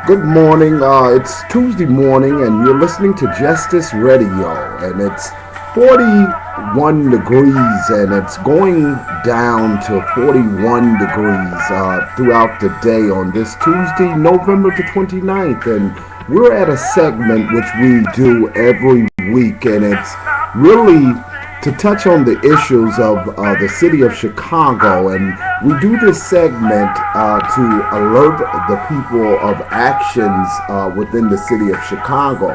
Good morning. It's Tuesday morning, and you're listening to Justice Radio, and it's 41 degrees, and it's going down to 41 degrees throughout the day on this Tuesday, November the 29th, and we're at a segment which we do every week, and it's really to touch on the issues of the city of Chicago. And we do this segment to alert the people of actions within the city of Chicago.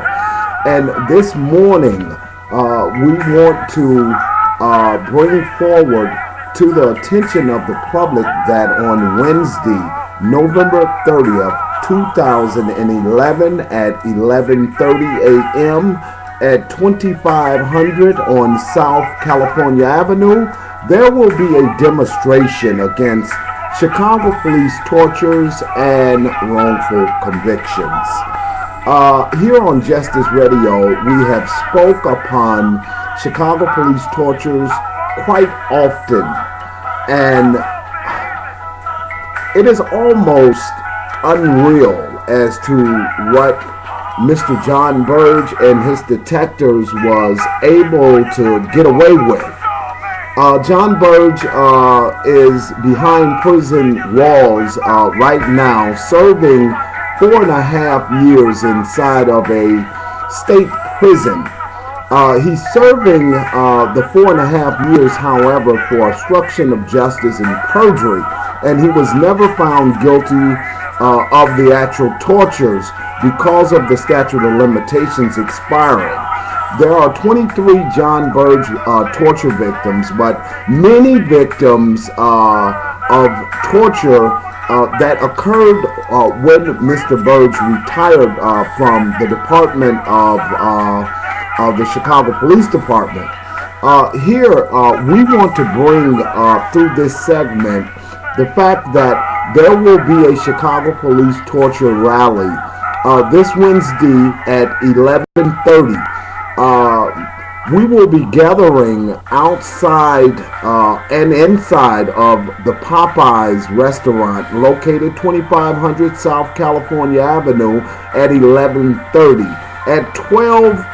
And this morning, we want to bring forward to the attention of the public that on Wednesday, November 30th, 2011 at 11:30 a.m., at 2500 on South California Avenue, there will be a demonstration against Chicago police tortures and wrongful convictions. Here on Justice Radio, we have spoke upon Chicago police tortures quite often, and it is almost unreal as to what Mr. John Burge and his detectives was able to get away with. John Burge is behind prison walls right now, serving 4.5 years inside of a state prison. He's serving the 4.5 years, however, for obstruction of justice and perjury, and he was never found guilty of the actual tortures because of the statute of limitations expiring. There are 23 John Burge torture victims, but many victims of torture that occurred when Mr. Burge retired from the Department of the Chicago Police Department. Here, we want to bring through this segment the fact that there will be a Chicago police torture rally this Wednesday at 11:30. We will be gathering outside and inside of the Popeyes restaurant located 2500 South California Avenue at 11:30. At 12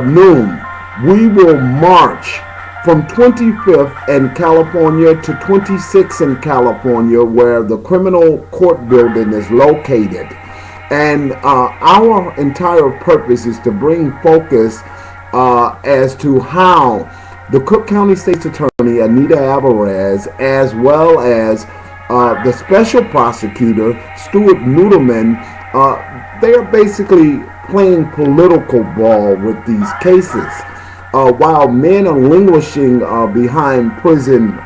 noon, we will march from 25th and California to 26th and California, where the criminal court building is located. And our entire purpose is to bring focus as to how the Cook County State's Attorney, Anita Alvarez, as well as the Special Prosecutor, Stuart Nudelman, they are basically playing political ball with these cases. While men are languishing behind prison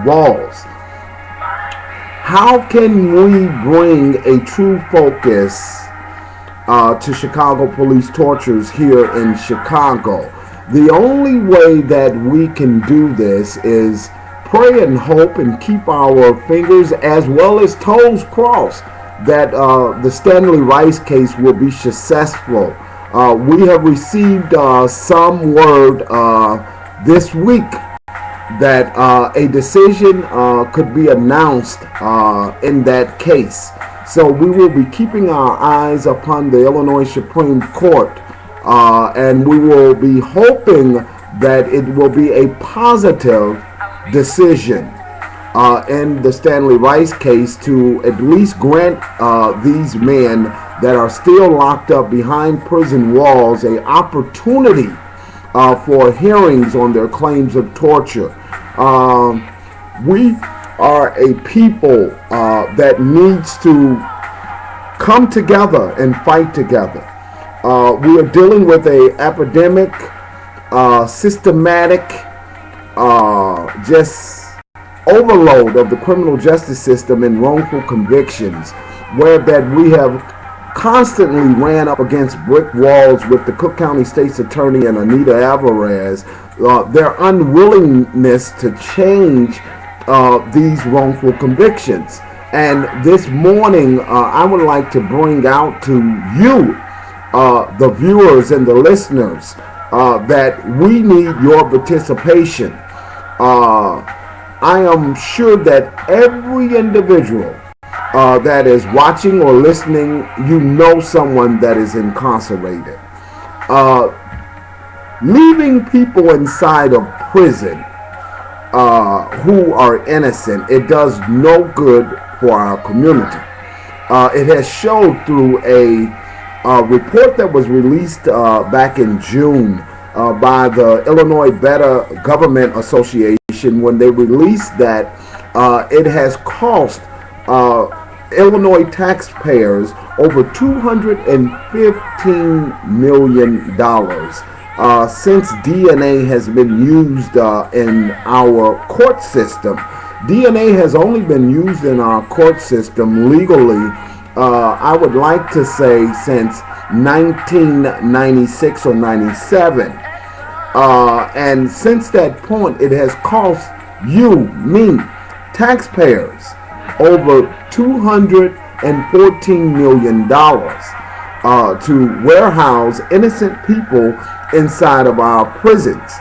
walls. How can we bring a true focus to Chicago police tortures here in Chicago? The only way that we can do this is pray and hope and keep our fingers as well as toes crossed that the Stanley Rice case will be successful. We have received some word this week that a decision could be announced in that case. So we will be keeping our eyes upon the Illinois Supreme Court, and we will be hoping that it will be a positive decision in the Stanley Rice case to at least grant these men that are still locked up behind prison walls a opportunity for hearings on their claims of torture. We are a people that needs to come together and fight together. We are dealing with a epidemic, systematic, just overload of the criminal justice system and wrongful convictions, where that we have constantly ran up against brick walls with the Cook County State's Attorney and Anita Alvarez, their unwillingness to change these wrongful convictions. And this morning, I would like to bring out to you, the viewers and the listeners, that we need your participation. I am sure that every individual that is watching or listening, you know someone that is incarcerated. Leaving people inside of prison who are innocent, it does no good for our community. It has showed through a report that was released back in June by the Illinois Better Government Association, when they released that it has cost Illinois taxpayers over $215 million since DNA has been used in our court system. DNA has only been used in our court system legally, I would like to say, since 1996 or 97. And since that point, it has cost you, me, taxpayers, over $214 million to warehouse innocent people inside of our prisons.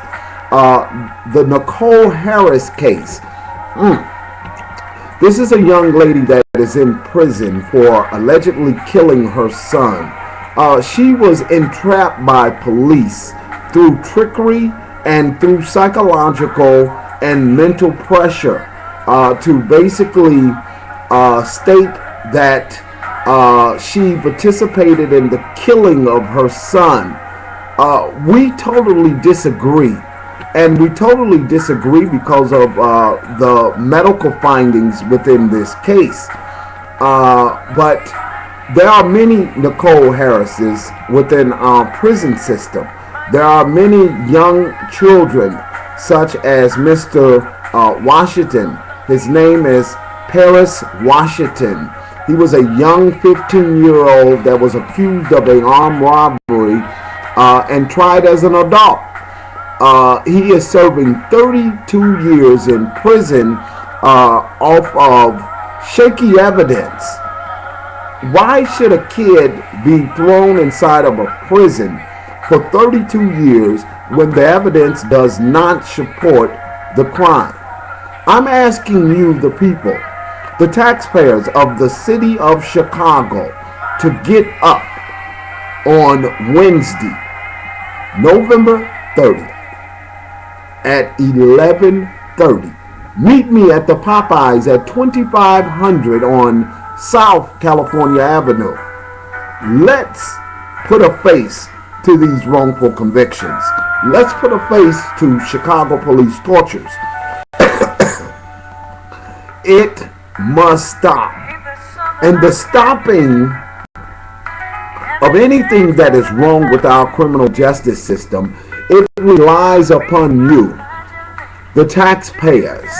The Nicole Harris case. This is a young lady that is in prison for allegedly killing her son. She was entrapped by police through trickery and through psychological and mental pressure to basically state that she participated in the killing of her son. We totally disagree. And we totally disagree because of the medical findings within this case. But there are many Nicole Harrises within our prison system. There are many young children, such as Mr. Washington. His name is Paris Washington. He was a young 15-year-old that was accused of an armed robbery and tried as an adult. He is serving 32 years in prison off of shaky evidence. Why should a kid be thrown inside of a prison for 32 years when the evidence does not support the crime? I'm asking you, the people, the taxpayers of the city of Chicago, to get up on Wednesday, November 30th. At 11:30. Meet me at the Popeyes at 2500 on South California Avenue. Let's put a face to these wrongful convictions. Let's put a face to Chicago police tortures. It must stop. And the stopping of anything that is wrong with our criminal justice system, it relies upon you, the taxpayers,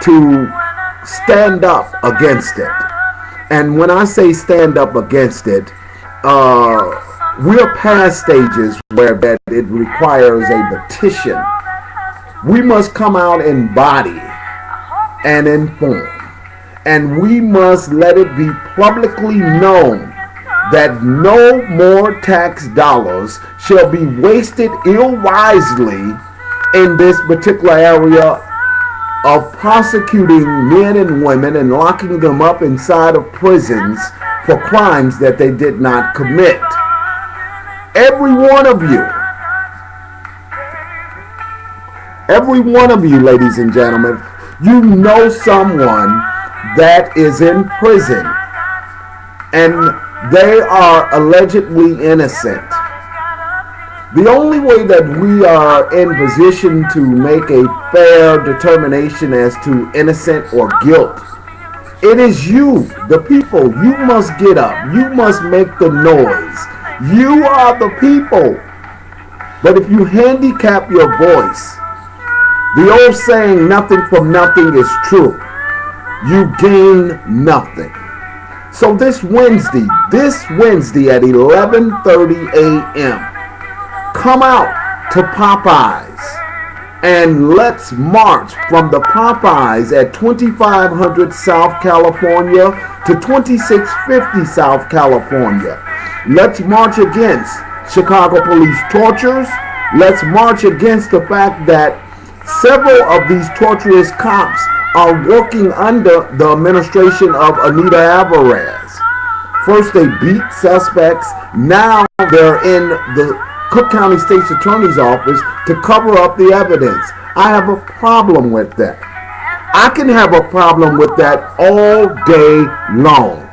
to stand up against it. And when I say stand up against it, we're past stages where that it requires a petition. We must come out in body and in form. And we must let it be publicly known that no more tax dollars shall be wasted ill-wisely in this particular area of prosecuting men and women and locking them up inside of prisons for crimes that they did not commit. Every one of you, ladies and gentlemen, you know someone that is in prison and they are allegedly innocent. The only way that we are in position to make a fair determination as to innocent or guilt, it is you, the people. You must get up. You must make the noise. You are the people. But if you handicap your voice, the old saying, nothing from nothing, is true. You gain nothing. So this Wednesday at 11:30 a.m., come out to Popeyes and let's march from the Popeyes at 2500 South California to 2650 South California. Let's march against Chicago police tortures. Let's march against the fact that several of these torturous cops are working under the administration of Anita Alvarez. First they beat suspects, now they're in the Cook County State's Attorney's Office to cover up the evidence. I have a problem with that. I can have a problem with that all day long.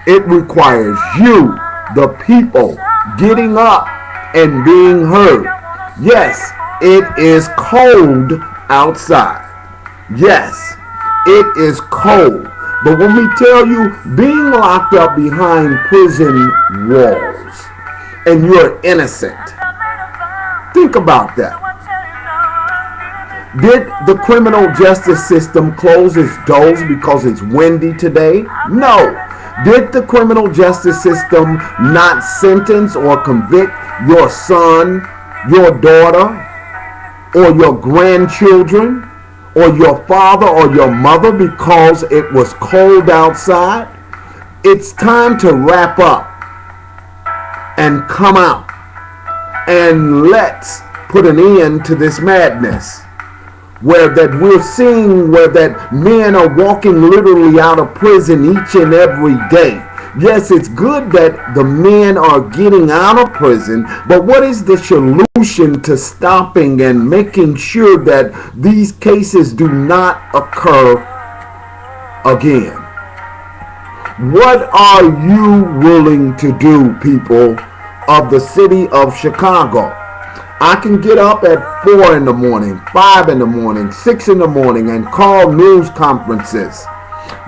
It requires you, the people, getting up and being heard. Yes, it is cold outside. Yes, it is cold. But when we tell you being locked up behind prison walls and you're innocent, think about that. Did the criminal justice system close its doors because it's windy today? No. Did the criminal justice system not sentence or convict your son, your daughter, or your grandchildren, or your father or your mother because it was cold outside? It's time to wrap up and come out, and let's put an end to this madness where that we're seeing where that men are walking literally out of prison each and every day. Yes, it's good that the men are getting out of prison, but what is the solution to stopping and making sure that these cases do not occur again? What are you willing to do, people of the city of Chicago? I can get up at 4 in the morning, 5 in the morning, 6 in the morning and call news conferences.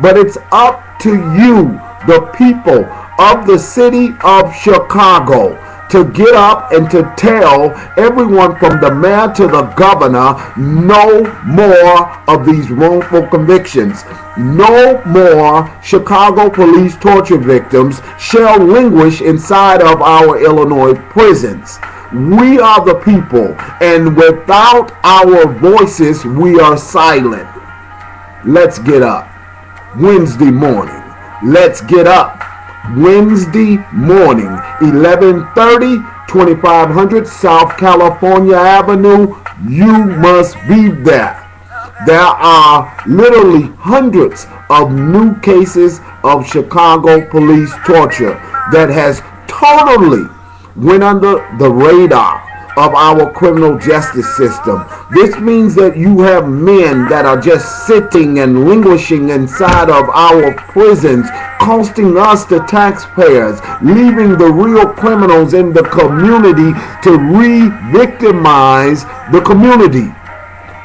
But it's up to you, the people of the city of Chicago, to get up and to tell everyone from the mayor to the governor, no more of these wrongful convictions. No more Chicago police torture victims shall languish inside of our Illinois prisons. We are the people, and without our voices, we are silent. Let's get up. Wednesday morning. Let's get up. Wednesday morning, 1130, 2500 South California Avenue. You must be there. There are literally hundreds of new cases of Chicago police torture that has totally went under the radar of our criminal justice system. This means that you have men that are just sitting and languishing inside of our prisons, costing us, the taxpayers, leaving the real criminals in the community to re-victimize the community.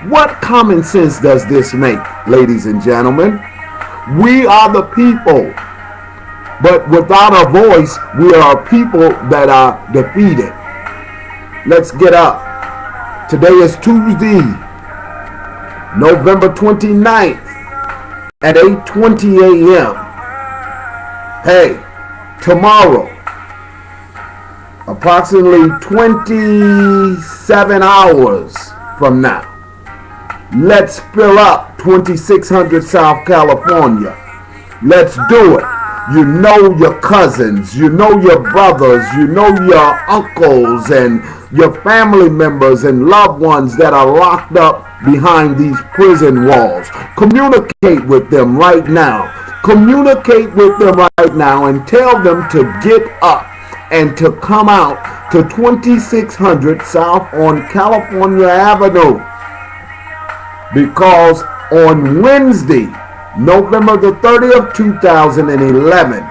What common sense does this make, ladies and gentlemen? We are the people. But without a voice, we are people that are defeated. Let's get up. Today is Tuesday, November 29th at 8:20 a.m. Hey, tomorrow, approximately 27 hours from now, let's fill up 2600 South California. Let's do it. You know your cousins, you know your brothers, you know your uncles and your family members and loved ones that are locked up behind these prison walls. Communicate with them right now. Communicate with them right now and tell them to get up and to come out to 2600 South on California Avenue. Because on Wednesday, November the 30th, 2011,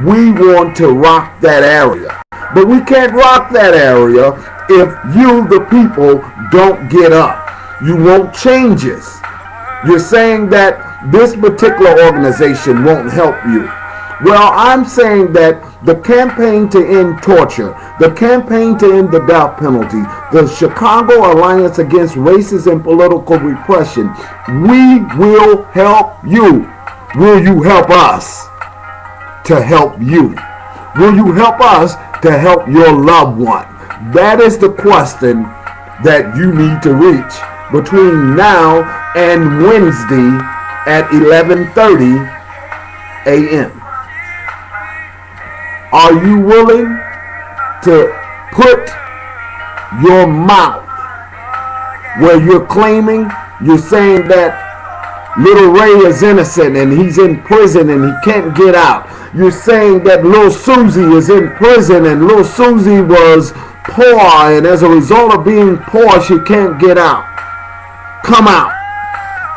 we want to rock that area. But we can't rock that area if you, the people, don't get up. You want changes. You're saying that this particular organization won't help you. Well, I'm saying that the campaign to end torture, the campaign to end the death penalty, the Chicago Alliance Against Racist and Political Repression, we will help you. Will you help us to help you? Will you help us to help your loved one? That is the question that you need to reach between now and Wednesday at 11:30 a.m. Are you willing to put your mouth where you're claiming, you're saying that little Ray is innocent and he's in prison and he can't get out. You're saying that little Susie is in prison and little Susie was poor, and as a result of being poor, she can't get out. Come out.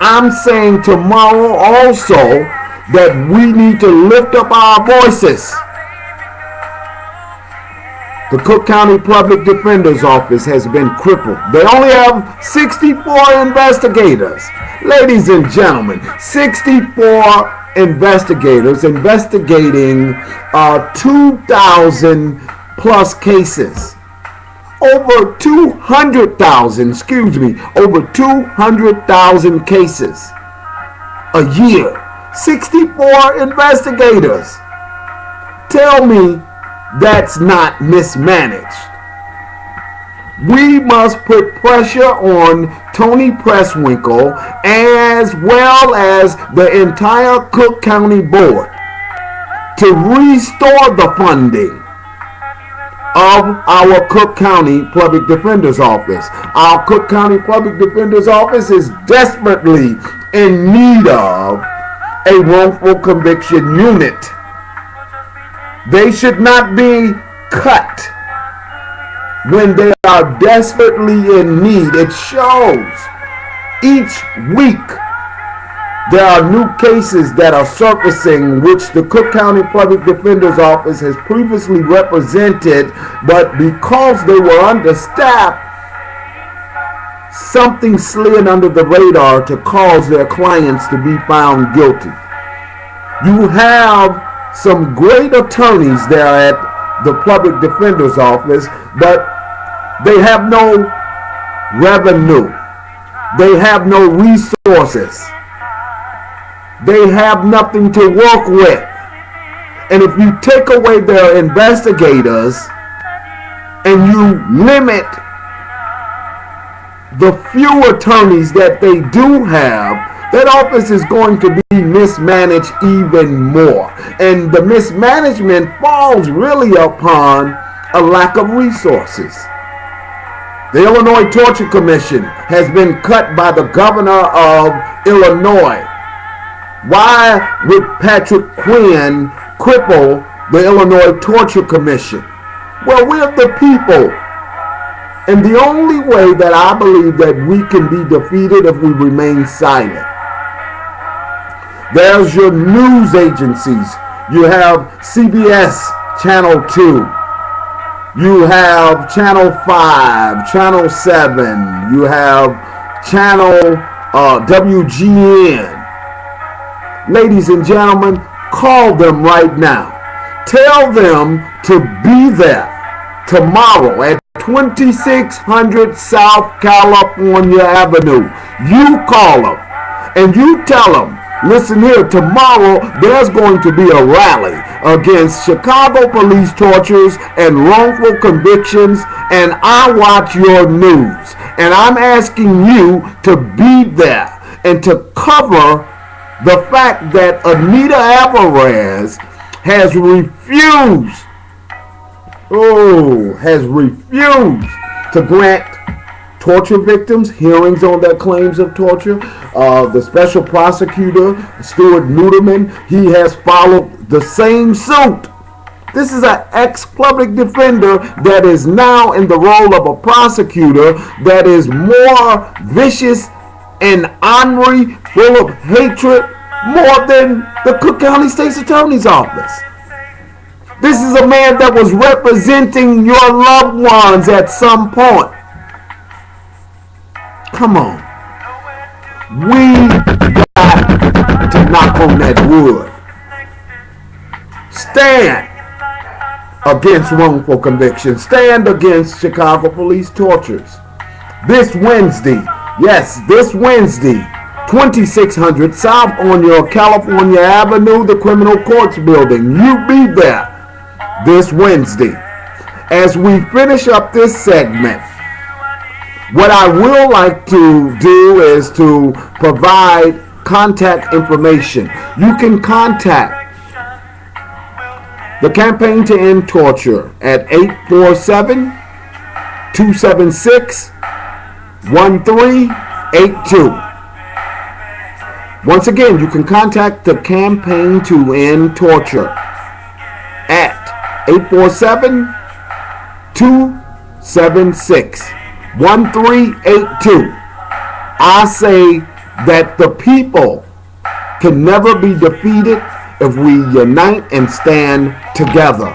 I'm saying tomorrow also that we need to lift up our voices. The Cook County Public Defender's Office has been crippled. They only have 64 investigators. Ladies and gentlemen, 64 investigators investigating 2,000 plus cases. Over 200,000 cases a year. 64 investigators. Tell me that's not mismanaged. We must put pressure on Tony Presswinkle as well as the entire Cook County Board to restore the funding of our Cook County Public Defender's Office. Our Cook County Public Defender's Office is desperately in need of a wrongful conviction unit. They should not be cut when they are desperately in need. It shows each week there are new cases that are surfacing which the Cook County Public Defender's Office has previously represented, but because they were understaffed, something slid under the radar to cause their clients to be found guilty. You have some great attorneys there at the Public Defender's Office, but they have no revenue. They have no resources. They have nothing to work with. And if you take away their investigators and you limit the few attorneys that they do have, that office is going to be mismanaged even more. And the mismanagement falls really upon a lack of resources. The Illinois Torture Commission has been cut by the governor of Illinois. Why would Patrick Quinn cripple the Illinois Torture Commission? Well, we're the people. And the only way that I believe that we can be defeated if we remain silent. There's your news agencies. You have CBS Channel 2. You have Channel 5, Channel 7. You have Channel WGN. Ladies and gentlemen, call them right now. Tell them to be there tomorrow at 2600 South California Avenue. You call them and you tell them, listen here, tomorrow there's going to be a rally against Chicago police tortures and wrongful convictions, and I watch your news. And I'm asking you to be there and to cover the fact that Anita Alvarez has refused to grant torture victims hearings on their claims of torture. The special prosecutor, Stuart Nuderman, he has followed the same suit. This is an ex-public defender that is now in the role of a prosecutor that is more vicious and ornery, full of hatred, more than the Cook County State's Attorney's Office. This is a man that was representing your loved ones at some point. Come on. We got to knock on that wood. Stand against wrongful conviction. Stand against Chicago police tortures. This Wednesday, yes, this Wednesday, 2600 South on your California Avenue, the Criminal Courts Building. You be there this Wednesday. As we finish up this segment, what I will like to do is to provide contact information. You can contact the Campaign to End Torture at 847-276-1382. Once again, you can contact the Campaign to End Torture at 847-276-1382. I say that the people can never be defeated if we unite and stand together.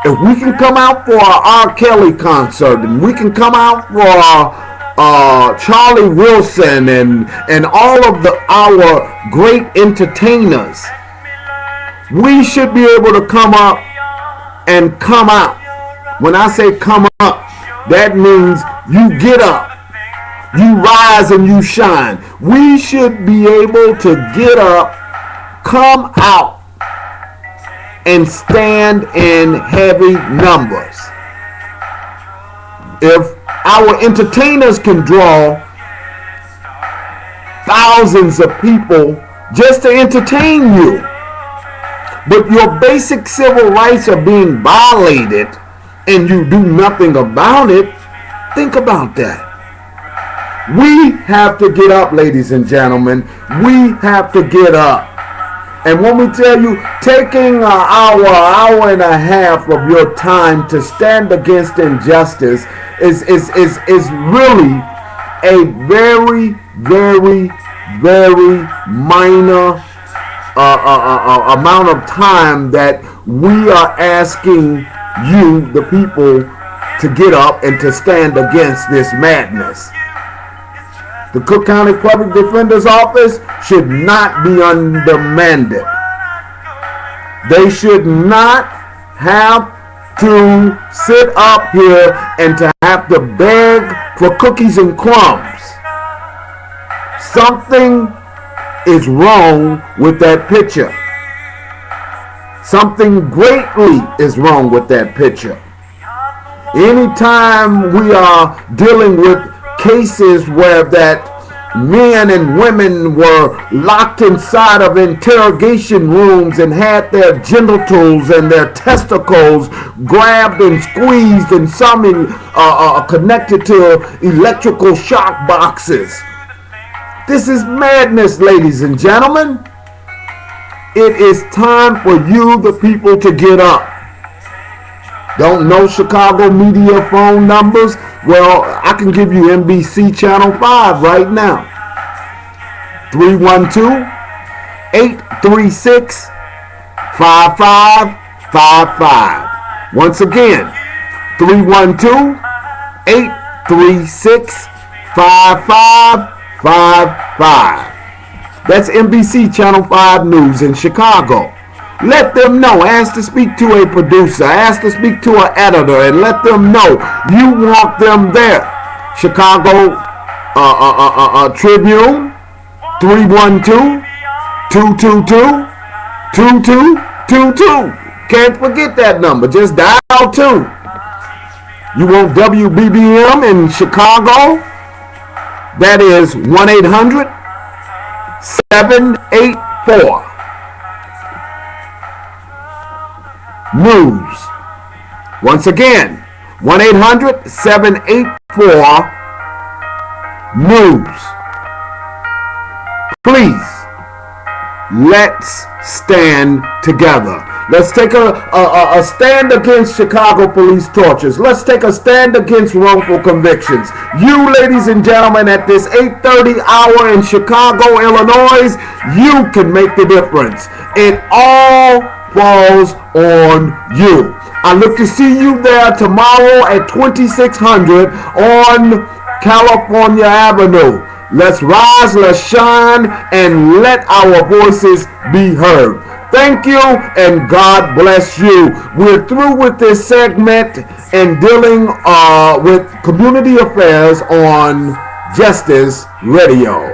If we can come out for our R. Kelly concert, and we can come out for Charlie Wilson and all of our great entertainers, we should be able to come up and come out. When I say come up, that means you get up, you rise and you shine. We should be able to get up, come out, and stand in heavy numbers. If our entertainers can draw thousands of people just to entertain you, but your basic civil rights are being violated and you do nothing about it, think about that. We have to get up, ladies and gentlemen. We have to get up. And when we tell you, taking an hour and a half of your time to stand against injustice is really a very, very, very minor amount of time that we are asking you, the people, to get up and to stand against this madness. The Cook County Public Defender's Office should not be undermanned. They should not have to sit up here and to have to beg for cookies and crumbs. Something is wrong with that picture. Something greatly is wrong with that picture. Anytime we are dealing with cases where that men and women were locked inside of interrogation rooms and had their genitals and their testicles grabbed and squeezed, and some connected to electrical shock boxes. This is madness, ladies and gentlemen. It is time for you, the people, to get up. Don't know Chicago media phone numbers? Well, I can give you NBC Channel 5 right now. 312-836-5555. Once again, 312-836-5555. That's NBC Channel 5 News in Chicago. Let them know. Ask to speak to a producer. Ask to speak to an editor, and let them know you want them there. Chicago Tribune, 312-222-2222. Can't forget that number. Just dial 2. You want WBBM in Chicago? That is 1-800-784. News. Once again, 1-800-784 News. Please, let's stand together. Let's take a stand against Chicago police tortures. Let's take a stand against wrongful convictions. You, ladies and gentlemen, at this 8:30 hour in Chicago, Illinois, you can make the difference. It all falls on you. I look to see you there tomorrow at 2600 on California Avenue. Let's rise, let's shine, and let our voices be heard. Thank you, and God bless you. We're through with this segment and dealing with community affairs on Justice Radio.